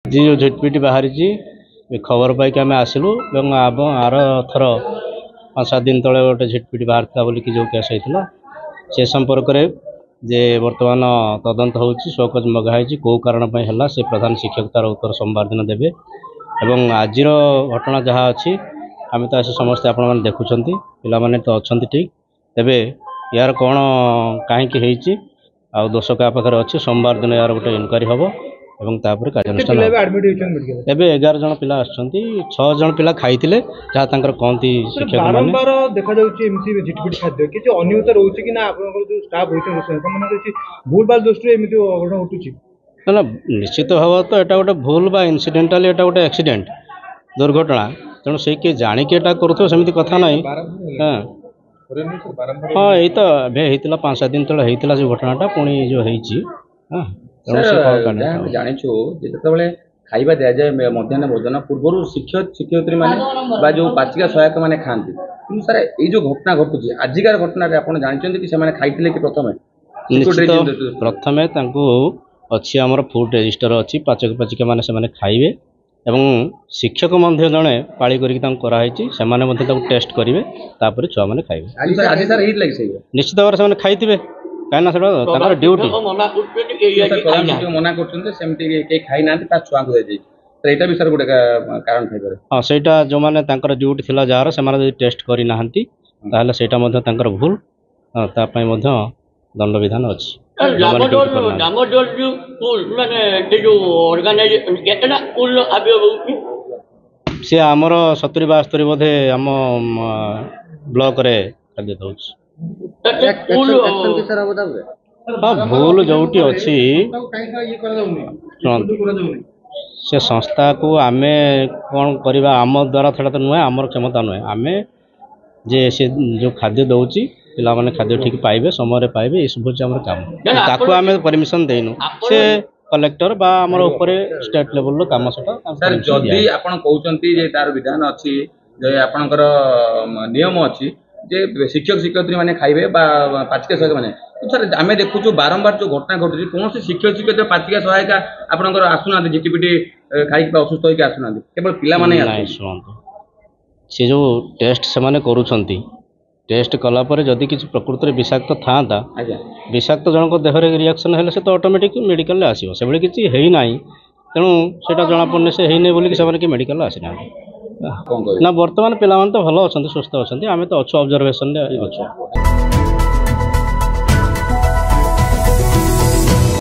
जी जो झिटपिट बाहरी खबर पाई आम आसलु आर थर 5-7 दिन तले गोटे झिटपिट बाहर था बोलिक जो केस होता से संपर्क में जे वर्तमान तदंत हो शोकज मगाई कौ कारण है से प्रधान शिक्षक तार उत्तर सोमवार दिन देवे एवं आज घटना जहाँ अच्छी आम तो आस समस्ते आपण मैंने देखुं पाने तो अच्छा ठीक तेरे यार कौन कहीं आ दोष क्या पाखे अच्छे सोमवार दिन यार गोटे इनक्वारी हम एवं तापर कार्यानुष्ठान एबे 11 जन पिला आछंती 6 जन पिला खाइतिले जहाँ तांकर कहती शिक्षक बारंबार देखा जाउची एमसी झिटपिट खाद्य किछि अनियमित रहउची कि ना आपनकर जो स्टाफ होइछन ସେମାନେ किछि भूल भाल दृष्टि एमिति घटना उठुची ना निश्चित भाव तो एटा गोटे भूल बा इनसीडेंटाली एटा गोटे एक्सीडेंट दुर्घटना तेणु से किए जाणिकी एटा करूथो सेमिति कथा नाही हां हां एई तो बे हेतिला 5-7 दिन तळे हेतिला जे घटनाटा पुणी जो हेची हां जाचु जिते खाଇବା दिजाए मध्याह्न भोजन पूर्व शिक्षक शिक्षयित्री मैंने जो पाचिका सहायक मैंने खाती कि सर ये घटना घटुची आजिकार घटना आप जानते कि खाई कि प्रथमे अच्छी आमर फूड रजिस्टर अच्छी पाचक पाचिका मैंने खाइबे एवं शिक्षक जड़े पाली कर टेस्ट करेंगे छुआ मैंने खाइबे निश्चित भाव से खाई कहीं ड्यूटी मना खाई ना छुआ को यहाँ भी सर गोटे कारण थे हाँ से जो मैंने ड्यूटी थी जार से टेस्ट करना भूल दंड विधान अच्छी सी आमर 70-72 बोधे आम ब्लॉक रे खाद्य दौर हाँ भूल जो अच्छी से संस्था को आम कौन करवा आम द्वारा थोड़ा तो नुहे आमर क्षमता नुहे आम जे से जो खाद्य दौची पिला माने खाद्य ठीक पाइबे समय पाइबे ये सब हूँ आम कम ताकू आम परमिशन देनु से कलेक्टर बा आमर ऊपर स्टेट लेवल काम सर जदि आपण कहउचंती जे तार विधान अछि जे आपनकर नियम अछि जे शिक्षक शिक्षयित्री माने खाइबे बा पाचिका सहायक माने सर आम देखु बारंबार जो घटना घटुची कौन शिक्षक शिक्षयित्री पाचिका सहायक आपनकर आसुना झिटिपिटी खाई असुस्थ होइके आसुना केवल पिला माने से जो टेस्ट से माने करूछंती टेस्ट कला पर जदि किसी प्रकृति में विषाक्त था विषाक्त जनक देहरे रिएक्शन है से तो ऑटोमेटिक मेडिकल आसो से भाई किसी है ना तेणु से जना पड़ने से है बोलिक से मेडिकल आसीना ना बर्तमान पिला तो भल अच्छा सुस्थ अच्छा आम तो अच्छु ऑब्जर्वेशन अच्छु।